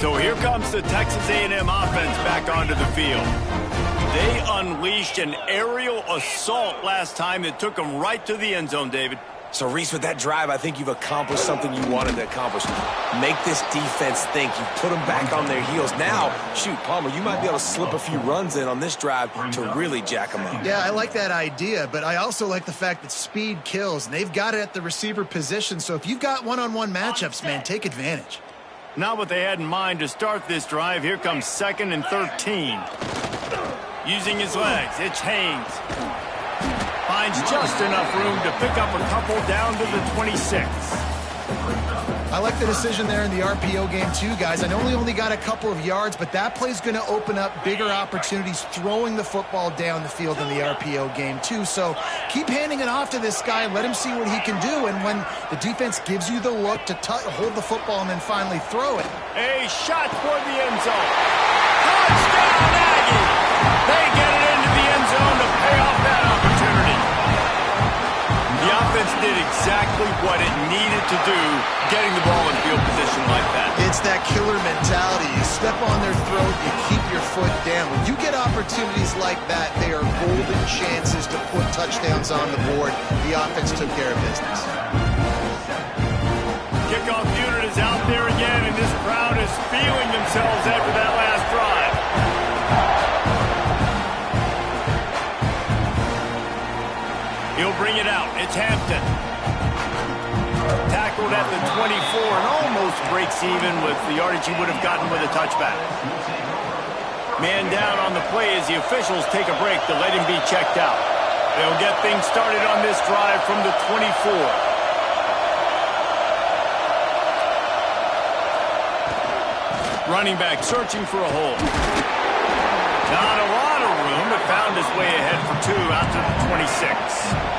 So here comes the Texas A&M offense back onto the field. They unleashed an aerial assault last time that took them right to the end zone, David. So, Reese, with that drive, I think you've accomplished something you wanted to accomplish. Make this defense think. You put them back on their heels. Now, shoot, Palmer, you might be able to slip a few runs in on this drive to really jack them up. Yeah, I like that idea, but I also like the fact that speed kills, and they've got it at the receiver position. So if you've got one-on-one matchups, man, take advantage. Not what they had in mind to start this drive. Here comes 2nd and 13. Using his legs, it's Haynes. Finds just enough room to pick up a couple down to the 26. I like the decision there in the RPO game too, guys. I know he only got a couple of yards, but that play's going to open up bigger opportunities throwing the football down the field in the RPO game too. So keep handing it off to this guy. Let him see what he can do. And when the defense gives you the look to hold the football and then finally throw it. A shot for the end zone. Touchdown, Aggie! They get it into the end zone to pay off that opportunity. The offense did exactly what it needed to do, getting the ball in field position like that. It's that killer mentality. You step on their throat, you keep your foot down. When you get opportunities like that, they are golden chances to put touchdowns on the board. The offense took care of business. Kickoff unit is out there again, and this crowd is feeling themselves after that last drive. He'll bring it out. It's Hampton. Tackled at the 24 and almost breaks even with the yardage he would have gotten with a touchback. Man down on the play as the officials take a break to let him be checked out. They'll get things started on this drive from the 24. Running back searching for a hole. Not a lot of room, but found his way ahead for 2 out to the 26.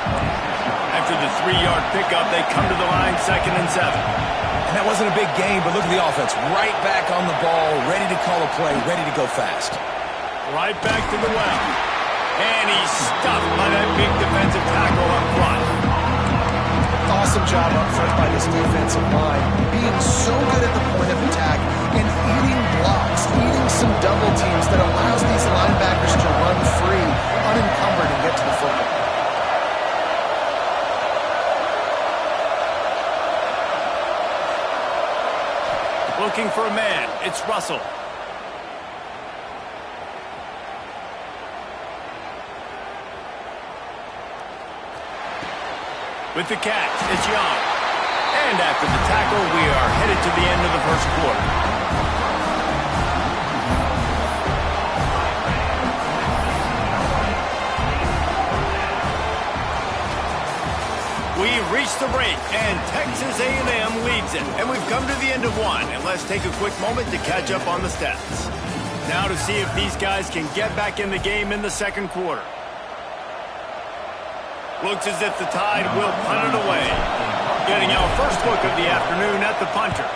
After the 3-yard pickup, they come to the line 2nd and 7. And that wasn't a big gain, but look at the offense. Right back on the ball, ready to call a play, ready to go fast. Right back to the well. And he's stuffed by that big defensive tackle up front. Awesome job up front by this defensive line. Being so good at the point of attack and eating blocks, eating some double teams that allows these linebackers to run free, unencumbered, and get to the football. Looking for a man. It's Russell. With the catch, it's Young. And after the tackle, we are headed to the end of the first quarter. We've reached the break, and Texas A&M leads it. And we've come to the end of one, and let's take a quick moment to catch up on the stats. Now to see if these guys can get back in the game in the second quarter. Looks as if the Tide will punt it away. Getting our first look of the afternoon at the punter.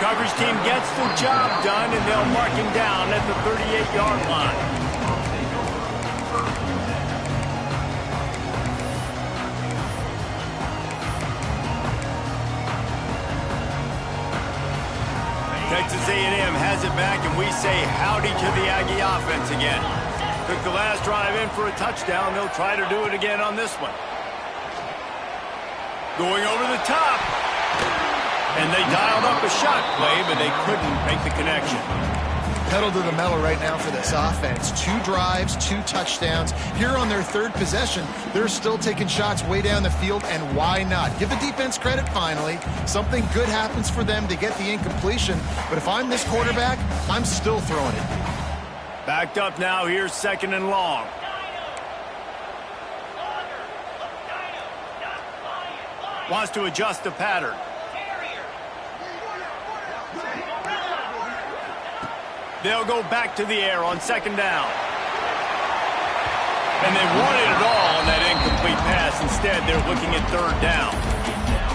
Coverage team gets the job done, and they'll mark him down at the 38-yard line. Texas A&M has it back, and we say howdy to the Aggie offense again. Took the last drive in for a touchdown. They'll try to do it again on this one. Going over the top. And they dialed up a shot play, but they couldn't make the connection. Pedal to the metal right now for this offense. 2 drives, 2 touchdowns. Here on their 3rd possession, they're still taking shots way down the field, and why not? Give the defense credit finally. Something good happens for them to get the incompletion, but if I'm this quarterback, I'm still throwing it. Backed up now, here's 2nd and long. Wants to adjust the pattern. They'll go back to the air on 2nd down. And they wanted it all on that incomplete pass. Instead, they're looking at 3rd down.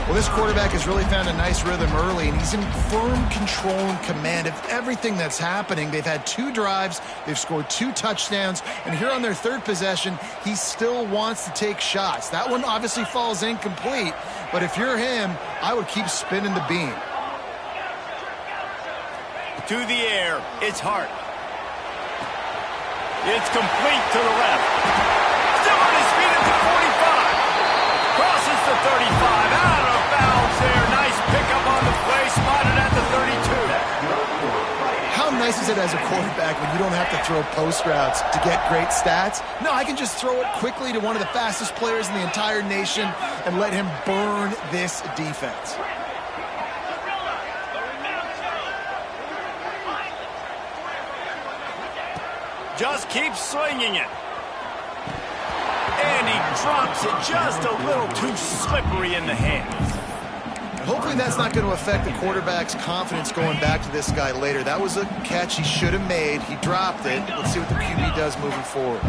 Well, this quarterback has really found a nice rhythm early, and he's in firm control and command of everything that's happening. They've had 2 drives, they've scored 2 touchdowns, and here on their 3rd possession, he still wants to take shots. That one obviously falls incomplete, but if you're him, I would keep spinning the beam. To the air, it's Hart. It's complete to the left. Still on his feet at the 45. Crosses the 35. Out of bounds there. Nice pickup on the play. Spotted at the 32. How nice is it as a quarterback when you don't have to throw post routes to get great stats? No, I can just throw it quickly to one of the fastest players in the entire nation and let him burn this defense. Just keeps swinging it. And he drops it just a little too slippery in the hands. Hopefully that's not going to affect the quarterback's confidence going back to this guy later. That was a catch he should have made. He dropped it. Let's see what the QB does moving forward.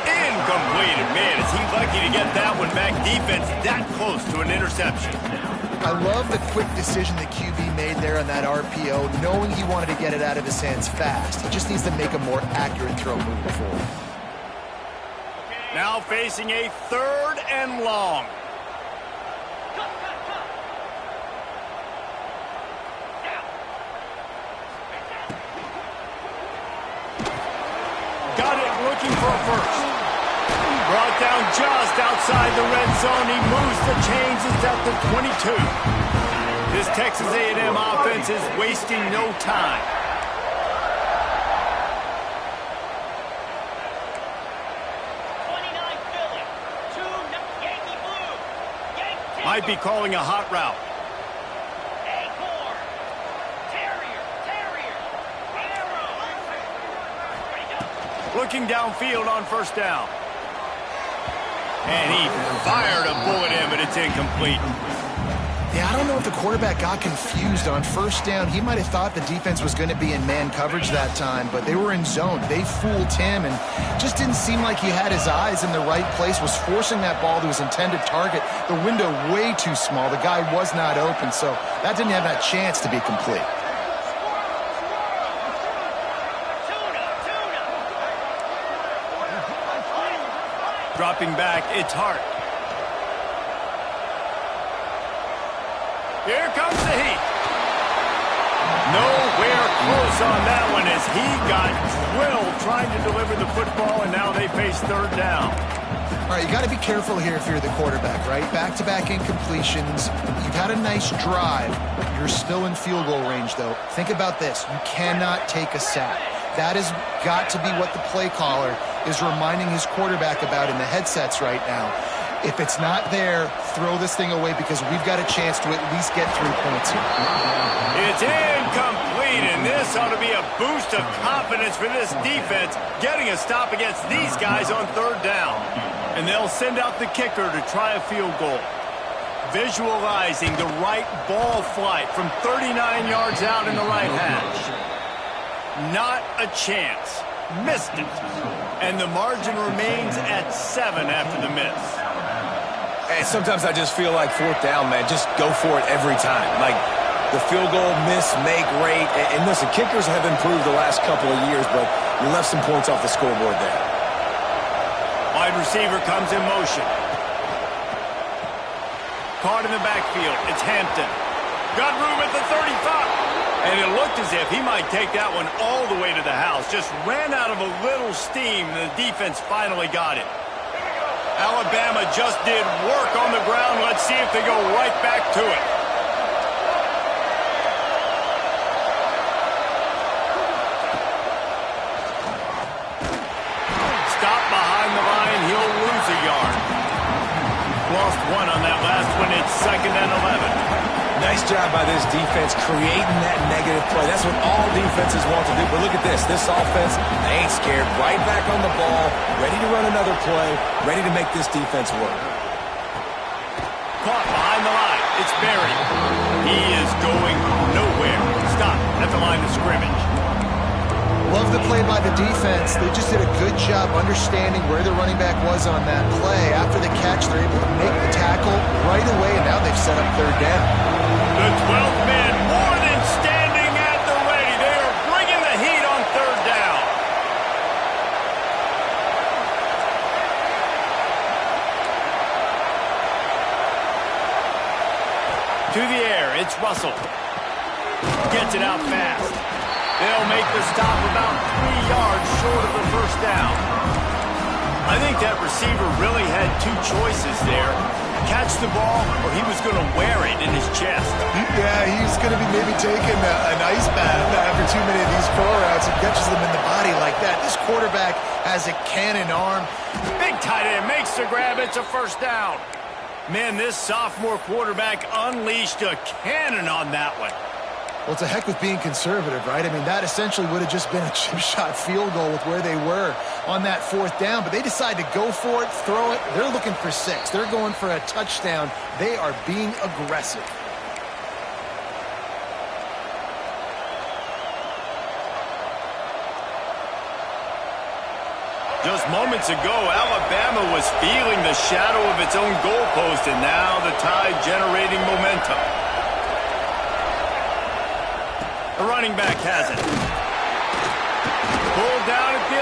Incomplete. Man, is he lucky to get that one back. Defense that close to an interception. I love the quick decision the QB made there on that RPO, knowing he wanted to get it out of his hands fast. He just needs to make a more accurate throw moving forward. Now facing a 3rd and long. Got it, looking for a first. Brought down just outside the red zone. He moves the chains. It's at the 22. This Texas A&M offense is wasting no time. Might be calling a hot route. Looking downfield on 1st down. And he fired a bullet in, but it's incomplete. Yeah, I don't know if the quarterback got confused on 1st down. He might have thought the defense was going to be in man coverage that time, but they were in zone. They fooled him and just didn't seem like he had his eyes in the right place, was forcing that ball to his intended target. The window way too small. The guy was not open, so that didn't have that chance to be complete. Dropping back, it's Hart. Here comes the heat. Nowhere close on that one as he got drilled trying to deliver the football, and now they face 3rd down. All right, you got to be careful here if you're the quarterback, right? Back-to-back incompletions. You've had a nice drive. You're still in field goal range, though. Think about this. You cannot take a sack. That has got to be what the play caller is reminding his quarterback about in the headsets right now. If it's not there, throw this thing away because we've got a chance to at least get 3 points here. It's incomplete, and this ought to be a boost of confidence for this defense, getting a stop against these guys on 3rd down. And they'll send out the kicker to try a field goal. Visualizing the right ball flight from 39 yards out in the right hash. Not a chance. Missed it. And the margin remains at 7 after the miss. And sometimes I just feel like 4th down, man. Just go for it every time. Like the field goal, miss, make, rate. And listen, kickers have improved the last couple of years, but you left some points off the scoreboard there. Wide receiver comes in motion. Caught in the backfield. It's Hampton. Got room at the 35. And it looked as if he might take that one all the way to the house. Just ran out of a little steam, and the defense finally got it. Alabama just did work on the ground. Let's see if they go right back to it. Stop behind the line. He'll lose a yard. Lost 1 on that last one. It's 2nd and 11. Nice job by this defense creating that negative play. That's what all defenses want to do. But look at this. This offense, they ain't scared. Right back on the ball, ready to run another play, ready to make this defense work. Caught behind the line. It's Barry. He is going nowhere. Stop at the line of scrimmage. Love the play by the defense. They just did a good job understanding where the running back was on that play. After the catch, they're able to make the tackle right away, and now they've set up third down. The 12th man more than standing at the ready. They are bringing the heat on third down. To the air, it's Russell. Gets it out fast. They'll make the stop about 3 yards short of the first down. I think that receiver really had two choices there. Catch the ball, or he was going to wear it in his chest. Yeah, he's going to be maybe taking an ice bath after too many of these throw routes. He catches them in the body like that. This quarterback has a cannon arm. Big tight end makes the grab. It's a first down. Man, this sophomore quarterback unleashed a cannon on that one. Well, it's a heck with being conservative, right? I mean, that essentially would have just been a chip shot field goal with where they were on that fourth down. But they decide to go for it, throw it. They're looking for 6. They're going for a touchdown. They are being aggressive. Just moments ago, Alabama was feeling the shadow of its own goalpost, and now the Tide generating momentum. The running back has it. Pulled down at the